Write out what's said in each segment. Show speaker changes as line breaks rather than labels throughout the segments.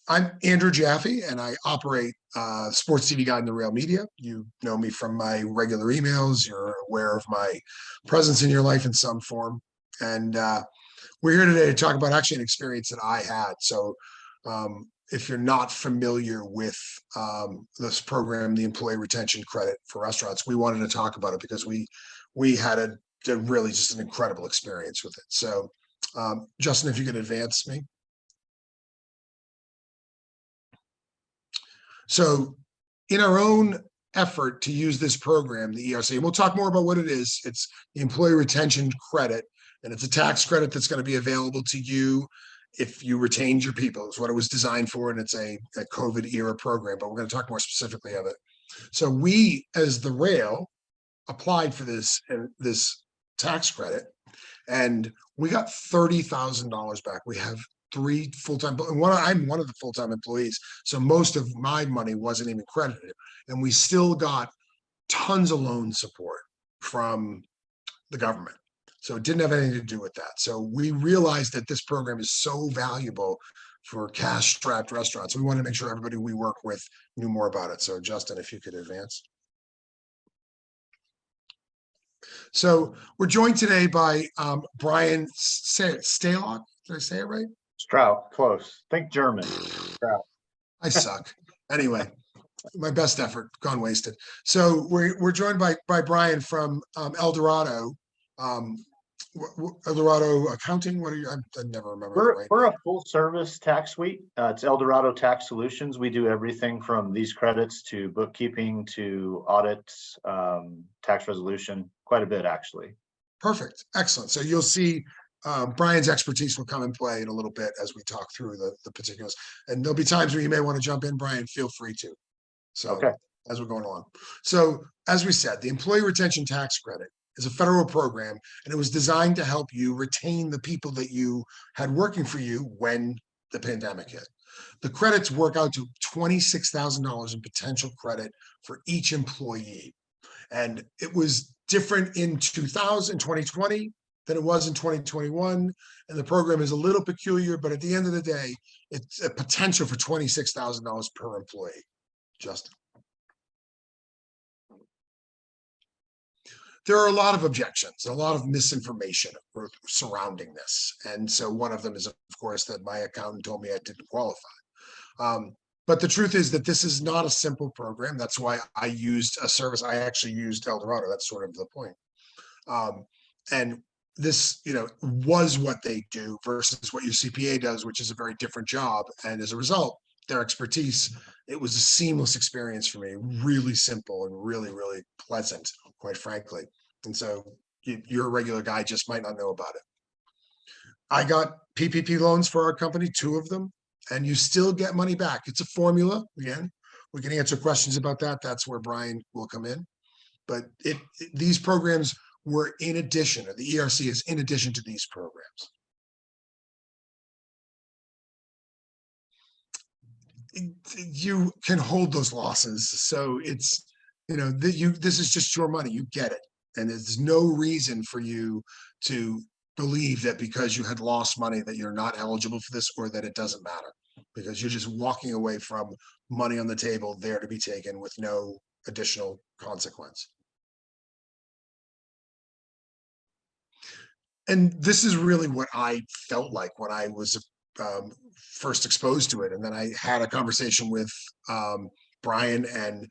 I'm Andrew Jaffe, and I operate Sports TV Guide in the Rail Media. You know me from my regular emails. You're aware of my presence in your life in some form. And we're here today to talk about actually an experience that I had. So if you're not familiar with this program, the Employee Retention Credit for restaurants, we wanted to talk about it because we had a really just an incredible experience with it. So Justin, if you could advance me. So in our own effort to use this program, the ERC, and we'll talk more about what it is. It's the Employee Retention Credit, and it's a tax credit that's going to be available to you if you retained your people. It's what it was designed for, and it's a COVID era program, but we're going to talk more specifically of it. So we, as the rail, applied for this tax credit, and we got $30,000 back. We have 3 full-time, and I'm one of the full-time employees, so most of my money wasn't even credited, and we still got tons of loan support from the government. So it didn't have anything to do with that. So we realized that this program is so valuable for cash-strapped restaurants. We want to make sure everybody we work with knew more about it. So Justin, if you could advance. So we're joined today by Brian Stalock. Did I say it right?
Strout, close. Think German. Strout.
I suck. Anyway, my best effort gone wasted. So we're joined by Brian from El Dorado. El Dorado Accounting. What are you? I never remember.
We're a full service tax suite. It's El Dorado Tax Solutions. We do everything from these credits to bookkeeping to audits, tax resolution, quite a bit actually. Perfect.
Excellent. So you'll see Brian's expertise will come in play in a little bit as we talk through the particulars. And there'll be times where you may want to jump in, Brian, feel free to. So okay. As we're going along. So as we said, the Employee Retention Tax Credit is a federal program, and it was designed to help you retain the people that you had working for you when the pandemic hit. The credits work out to $26,000 in potential credit for each employee. And it was different in 2020 than it was in 2021. And the program is a little peculiar, but at the end of the day, it's a potential for $26,000 per employee. Justin. There are a lot of objections, a lot of misinformation surrounding this. And so one of them is, of course, that my accountant told me I didn't qualify. But the truth is that this is not a simple program. That's why I used a service. I actually used El Dorado. That's sort of the point. And this, was what they do versus what your CPA does, which is a very different job. And as a result, their expertise, it was a seamless experience for me, really simple and really, really pleasant, quite frankly. And so you're a regular guy, just might not know about it. I got PPP loans for our company, 2 of them, and you still get money back. It's a formula. Again, we can answer questions about that. That's where Brian will come in. But these programs were in addition, or the ERC is in addition to these programs. You can hold those losses. So it's, this is just your money. You get it. And there's no reason for you to believe that because you had lost money that you're not eligible for this, or that it doesn't matter, because you're just walking away from money on the table there to be taken with no additional consequence. And this is really what I felt like when I was first exposed to it. And then I had a conversation with Brian and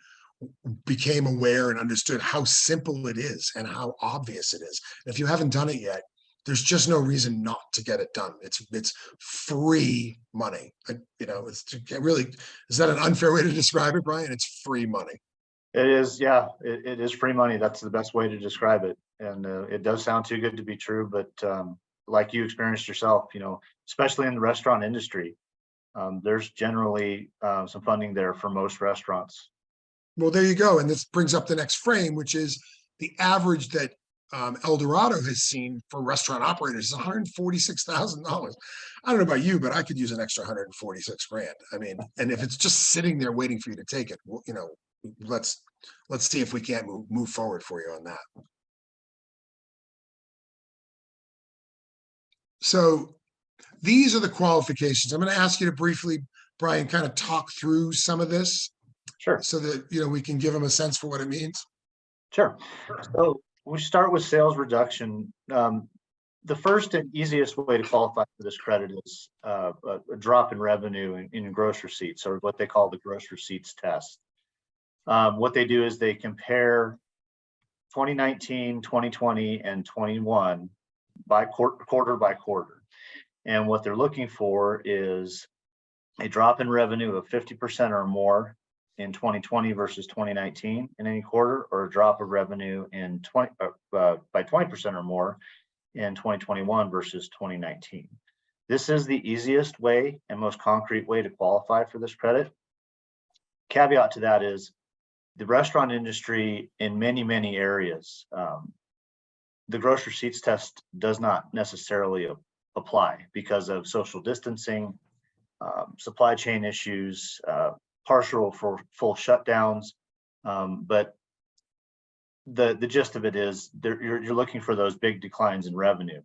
became aware and understood how simple it is and how obvious it is. And if you haven't done it yet, there's just no reason not to get it done. It's free money. It's really, is that an unfair way to describe it, Brian? It's free money.
It is, yeah, it is free money. That's the best way to describe it. And it does sound too good to be true, but like you experienced yourself, especially in the restaurant industry, there's generally some funding there for most restaurants.
Well, there you go. And this brings up the next frame, which is the average that El Dorado has seen for restaurant operators is $146,000. I don't know about you, but I could use an extra 146 grand. I mean, and if it's just sitting there waiting for you to take it, well, let's see if we can't move forward for you on that. So these are the qualifications. I'm going to ask you to briefly, Brian, kind of talk through some of this
Sure.
so that, we can give them a sense for what it means.
Sure. So we start with sales reduction. The first and easiest way to qualify for this credit is a drop in revenue in gross receipts, or what they call the gross receipts test. What they do is they compare 2019, 2020, and 21 by quarter by quarter. And what they're looking for is a drop in revenue of 50% or more in 2020 versus 2019 in any quarter, or a drop of revenue in by 20% or more in 2021 versus 2019. This is the easiest way and most concrete way to qualify for this credit. Caveat to that is the restaurant industry in many areas, the gross receipts test does not necessarily apply because of social distancing, supply chain issues, partial for full shutdowns. But the gist of it is you're looking for those big declines in revenue.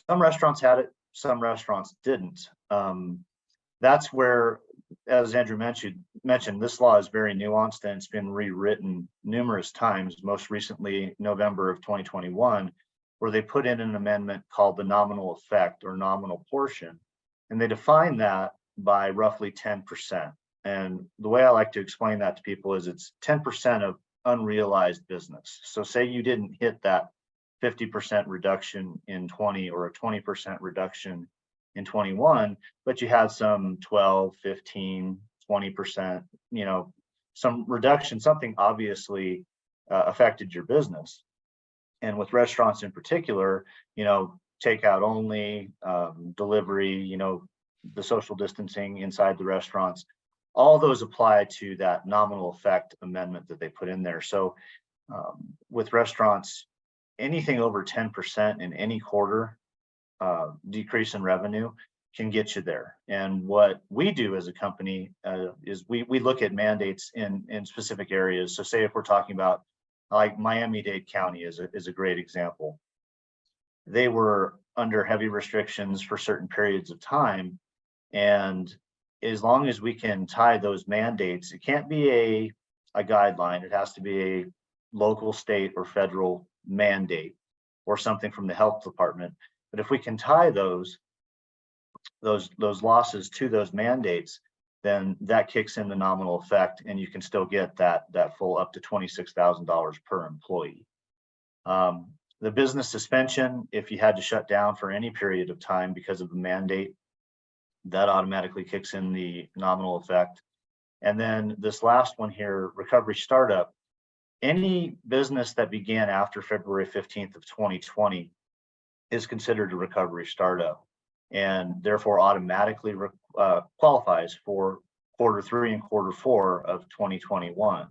Some restaurants had it, some restaurants didn't. That's where, as Andrew mentioned, this law is very nuanced and it's been rewritten numerous times, most recently November of 2021, where they put in an amendment called the nominal effect or nominal portion. And they define that by roughly 10%. And the way I like to explain that to people is it's 10% of unrealized business. So say you didn't hit that 50% reduction in 20 or a 20% reduction in 21, but you had some 12, 15, 20%, some reduction, something obviously affected your business. And with restaurants in particular, takeout only, delivery, the social distancing inside the restaurants, all those apply to that nominal effect amendment that they put in there. So with restaurants, anything over 10% in any quarter decrease in revenue can get you there. And what we do as a company is we look at mandates in specific areas. So say if we're talking about like Miami-Dade County is a great example. They were under heavy restrictions for certain periods of time. And as long as we can tie those mandates, it can't be a guideline. It has to be a local, state, or federal mandate or something from the health department. But if we can tie those losses to those mandates, then that kicks in the nominal effect, and you can still get that full up to $26,000 per employee. The business suspension, if you had to shut down for any period of time because of the mandate, that automatically kicks in the nominal effect. And then this last one here, recovery startup, any business that began after February 15th of 2020 is considered a recovery startup, and therefore automatically qualifies for Q3 and Q4 of 2021.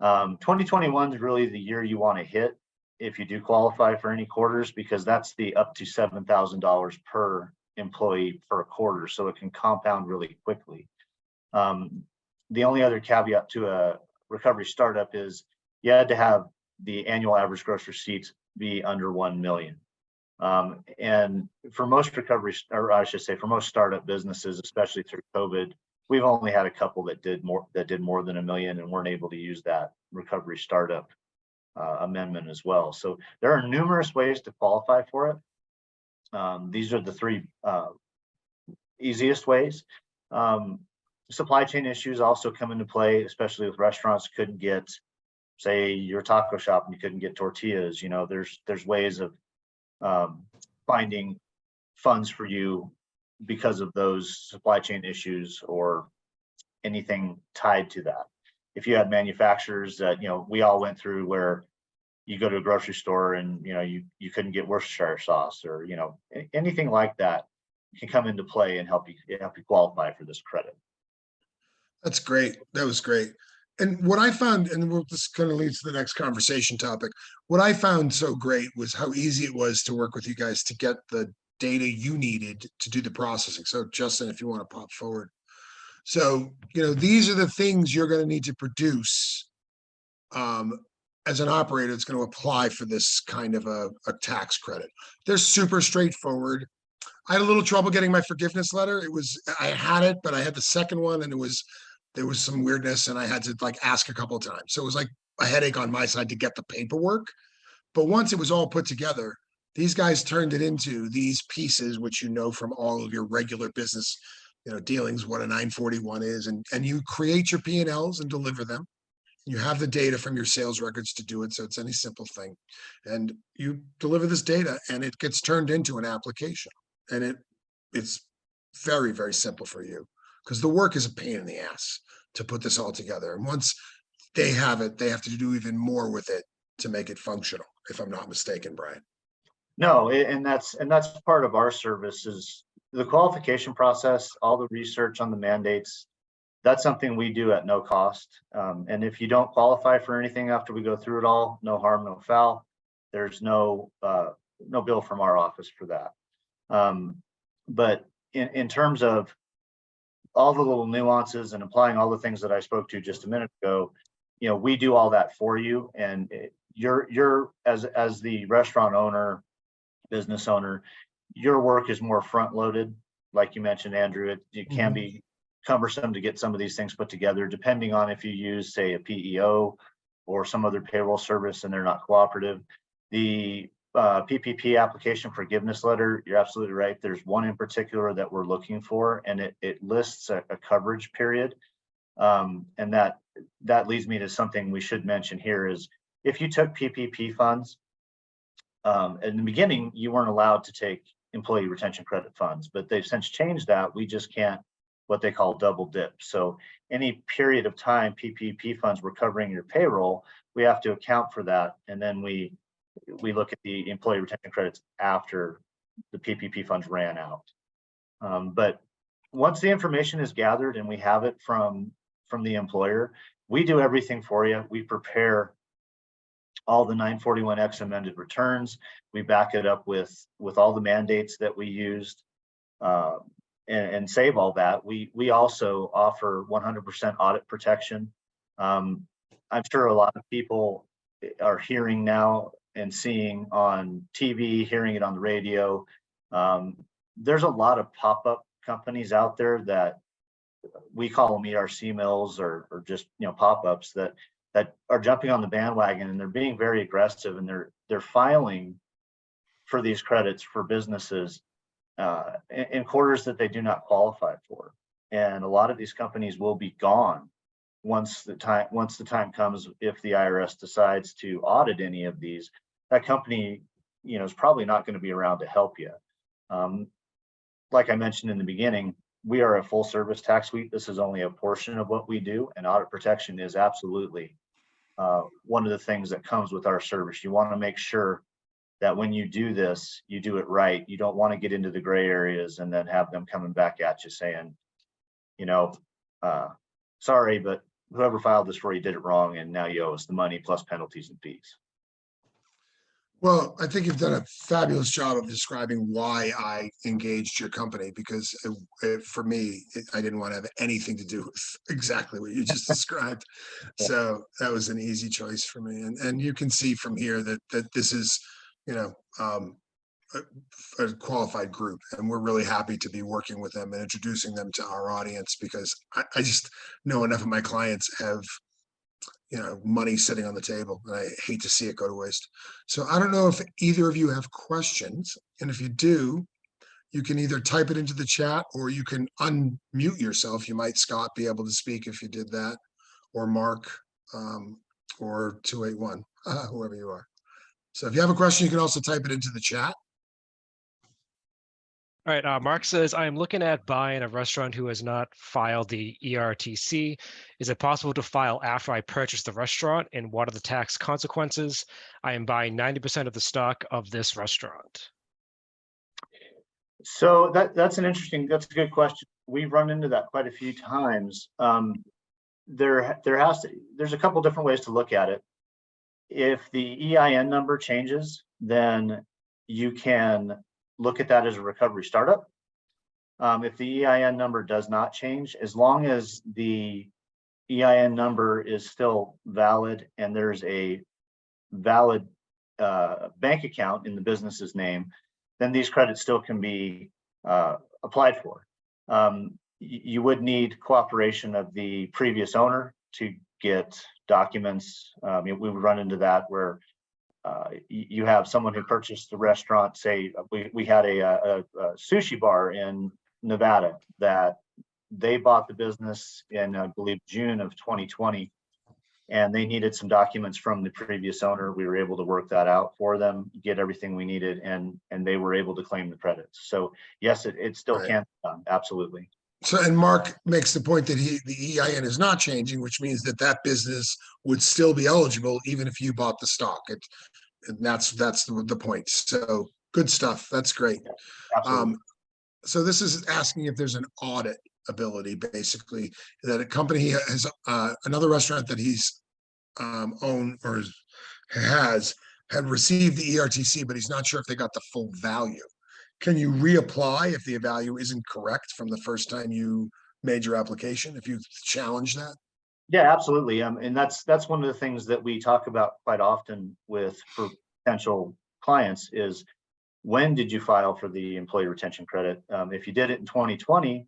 2021 is really the year you want to hit if you do qualify for any quarters, because that's the up to $7,000 per employee per quarter, so it can compound really quickly. The only other caveat to a recovery startup is you had to have the annual average gross receipts be under 1 million. And for most recovery, or I should say for most startup businesses, especially through COVID, we've only had a couple that did more than 1 million and weren't able to use that recovery startup amendment as well. So there are numerous ways to qualify for it. These are the three easiest ways. Supply chain issues also come into play, especially with restaurants couldn't get, say, your taco shop and you couldn't get tortillas. There's ways of finding funds for you because of those supply chain issues or anything tied to that. If you had manufacturers that, we all went through where you go to a grocery store and, you couldn't get Worcestershire sauce or, anything like that can come into play and help you qualify for this credit.
That's great. That was great. And what I found, and this kind of leads to the next conversation topic, what I found so great was how easy it was to work with you guys to get the data you needed to do the processing. So Justin, if you want to pop forward. So, these are the things you're going to need to produce as an operator that's going to apply for this kind of a tax credit. They're super straightforward. I had a little trouble getting my forgiveness letter. I had it, but I had the second one and there was some weirdness and I had to like ask a couple of times. So it was like a headache on my side to get the paperwork. But once it was all put together, these guys turned it into these pieces, which you know from all of your regular business, dealings, what a 941 is, and you create your P&Ls and deliver them. You have the data from your sales records to do it, so it's any simple thing. And you deliver this data and it gets turned into an application. And it's very, very simple for you because the work is a pain in the ass to put this all together. And once they have it, they have to do even more with it to make it functional, if I'm not mistaken, Brian.
No, and that's part of our service is the qualification process, all the research on the mandates. That's something we do at no cost. And if you don't qualify for anything after we go through it all, no harm, no foul. There's no bill from our office for that. But in terms of all the little nuances and applying all the things that I spoke to just a minute ago, we do all that for you. And you're as the restaurant owner, business owner, your work is more front loaded. Like you mentioned, Andrew, it can be cumbersome to get some of these things put together, depending on if you use, say, a PEO or some other payroll service and they're not cooperative. The PPP application forgiveness letter, you're absolutely right. There's one in particular that we're looking for, and it lists a coverage period. And that leads me to something we should mention here is if you took PPP funds, in the beginning, you weren't allowed to take employee retention credit funds, but they've since changed that. We just can't what they call double dip. So any period of time PPP funds were covering your payroll, we have to account for that. And then we look at the employee retention credits after the PPP funds ran out. But once the information is gathered and we have it from the employer, we do everything for you. We prepare all the 941X amended returns. We back it up with all the mandates that we used. And save all that. We also offer 100% audit protection. I'm sure a lot of people are hearing now and seeing on TV, hearing it on the radio. There's a lot of pop-up companies out there that we call them ERC mills or just pop-ups that are jumping on the bandwagon, and they're being very aggressive, and they're filing for these credits for businesses in quarters that they do not qualify for. And a lot of these companies will be gone once the time comes. If the IRS decides to audit any of these, that company is probably not going to be around to help you. Like I mentioned in the beginning, we are a full service tax suite. This is only a portion of what we do, and audit protection is absolutely one of the things that comes with our service. You want to make sure that when you do this, you do it right. You don't want to get into the gray areas and then have them coming back at you saying, sorry, but whoever filed this for you did it wrong, and now you owe us the money plus penalties and fees.
Well, I think you've done a fabulous job of describing why I engaged your company, because for me, I didn't want to have anything to do with exactly what you just described.
Yeah.
So that was an easy choice for me. And you can see from here that this is, a qualified group, and we're really happy to be working with them and introducing them to our audience, because I just know enough of my clients have money sitting on the table, and I hate to see it go to waste. So I don't know if either of you have questions, and if you do, you can either type it into the chat or you can unmute yourself. You might, Scott, be able to speak if you did that, or Mark, or 281, whoever you are. So if you have a question, you can also type it into the chat.
All right, Mark says, I am looking at buying a restaurant who has not filed the ERTC. Is it possible to file after I purchase the restaurant, and what are the tax consequences? I am buying 90% of the stock of this restaurant.
So that's a good question. We've run into that quite a few times. There's a couple different ways to look at it. If the EIN number changes, then you can look at that as a recovery startup. If the EIN number does not change, as long as the EIN number is still valid and there's a valid bank account in the business's name, then these credits still can be applied for. You would need cooperation of the previous owner to get documents. We would run into that where you have someone who purchased the restaurant. Say we had a sushi bar in Nevada that they bought the business in, I believe, June of 2020, and they needed some documents from the previous owner. We were able to work that out for them, get everything we needed, and they were able to claim the credits. So yes, it still
Right.
can be done, absolutely.
So, and Mark makes the point that the EIN is not changing, which means that business would still be eligible even if you bought the stock. And that's the point. So good stuff. That's great.
Absolutely.
So this is asking if there's an audit ability, basically, that a company has another restaurant that he's owned or had received the ERTC, but he's not sure if they got the full value. Can you reapply if the value isn't correct from the first time you made your application, if you challenge that?
Yeah, absolutely. And that's one of the things that we talk about quite often for potential clients is, when did you file for the employee retention credit? If you did it in 2020,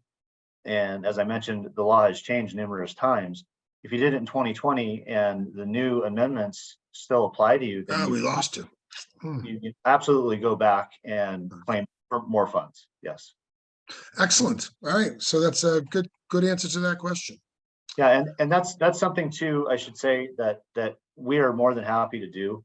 and as I mentioned, the law has changed numerous times. If you did it in 2020 and the new amendments still apply to you, then
We lost you.
you absolutely go back and claim for more funds. Yes.
Excellent. All right. So that's a good answer to that question.
Yeah, and that's something too, I should say, that we are more than happy to do.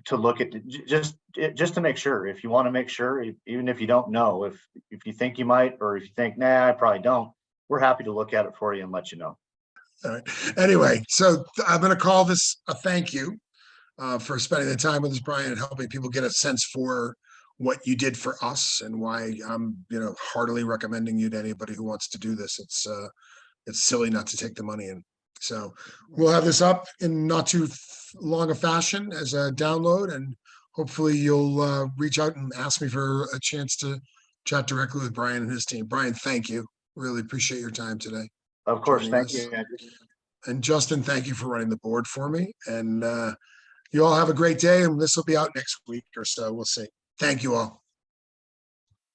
To look at just to make sure. If you want to make sure, even if you don't know, if you think you might, or if you think, nah, I probably don't, we're happy to look at it for you and let you know.
All right. Anyway, so I'm going to call this a thank you for spending the time with us, Brian, and helping people get a sense for what you did for us and why I'm, heartily recommending you to anybody who wants to do this. It's silly not to take the money in. So we'll have this up in not too long a fashion as a download, and hopefully you'll reach out and ask me for a chance to chat directly with Brian and his team. Brian, thank you. Really appreciate your time today.
Of course. Thank
us.
you, Andrew.
And Justin, thank you for running the board for me. And you all have a great day, and this will be out next week or so. We'll see. Thank you all.